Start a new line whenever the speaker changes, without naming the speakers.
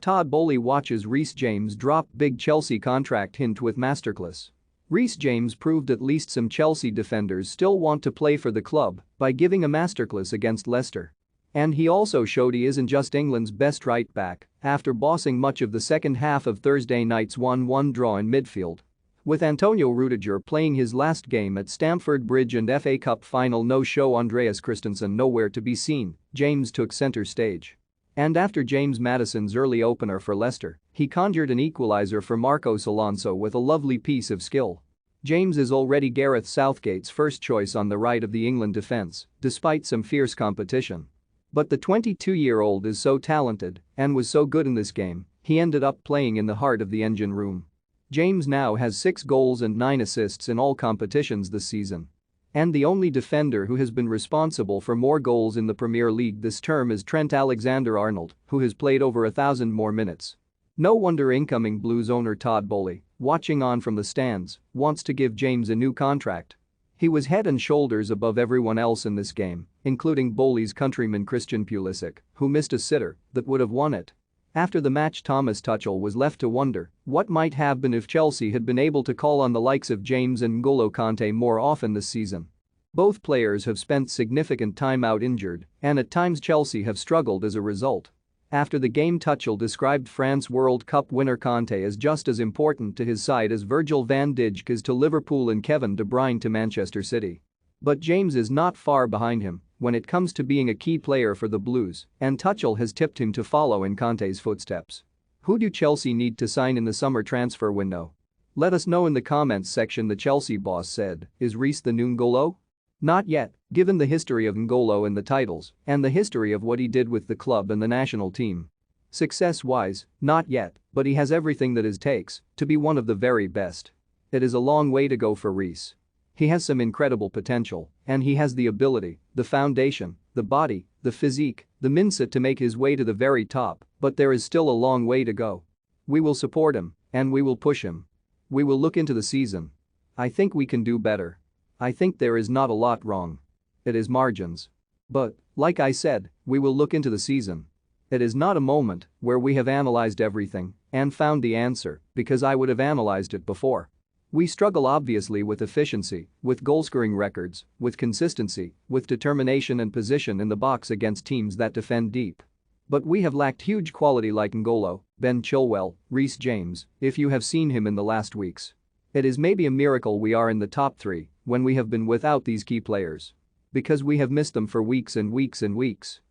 Todd Boehly watches Reece James drop big Chelsea contract hint with masterclass. Reece James proved at least some Chelsea defenders still want to play for the club by giving a masterclass against Leicester. And he also showed he isn't just England's best right-back after bossing much of the second half of Thursday night's 1-1 draw in midfield. With Antonio Rudiger playing his last game at Stamford Bridge and FA Cup final no-show Andreas Christensen nowhere to be seen, James took centre stage. And after James Maddison's early opener for Leicester, he conjured an equaliser for Marcos Alonso with a lovely piece of skill. James is already Gareth Southgate's first choice on the right of the England defence, despite some fierce competition. But the 22-year-old is so talented and was so good in this game, he ended up playing in the heart of the engine room. James now has 6 goals and 9 assists in all competitions this season. And the only defender who has been responsible for more goals in the Premier League this term is Trent Alexander-Arnold, who has played over 1,000 more minutes. No wonder incoming Blues owner Todd Boehly, watching on from the stands, wants to give James a new contract. He was head and shoulders above everyone else in this game, including Boehly's countryman Christian Pulisic, who missed a sitter that would have won it. After the match, Thomas Tuchel was left to wonder what might have been if Chelsea had been able to call on the likes of James and N'Golo Kanté more often this season. Both players have spent significant time out injured, and at times Chelsea have struggled as a result. After the game, Tuchel described France World Cup winner Kanté as just as important to his side as Virgil van Dijk is to Liverpool and Kevin De Bruyne to Manchester City. But James is not far behind him when it comes to being a key player for the Blues, and Tuchel has tipped him to follow in Kanté's footsteps. Who do Chelsea need to sign in the summer transfer window? Let us know in the comments section. The Chelsea boss said, is Reece the new N'Golo? Not yet, given the history of N'Golo and the titles, and the history of what he did with the club and the national team. Success-wise, not yet, but he has everything that it takes to be one of the very best. It is a long way to go for Reece. He has some incredible potential, and he has the ability, the foundation, the body, the physique, the mindset to make his way to the very top, but there is still a long way to go. We will support him, and we will push him. We will look into the season. I think we can do better. I think there is not a lot wrong. It is margins. But, like I said, we will look into the season. It is not a moment where we have analyzed everything and found the answer, because I would have analyzed it before. We struggle obviously with efficiency, with goal-scoring records, with consistency, with determination and position in the box against teams that defend deep. But we have lacked huge quality like N'Golo, Ben Chilwell, Reece James, if you have seen him in the last weeks. It is maybe a miracle we are in the top 3 when we have been without these key players. Because we have missed them for weeks and weeks and weeks.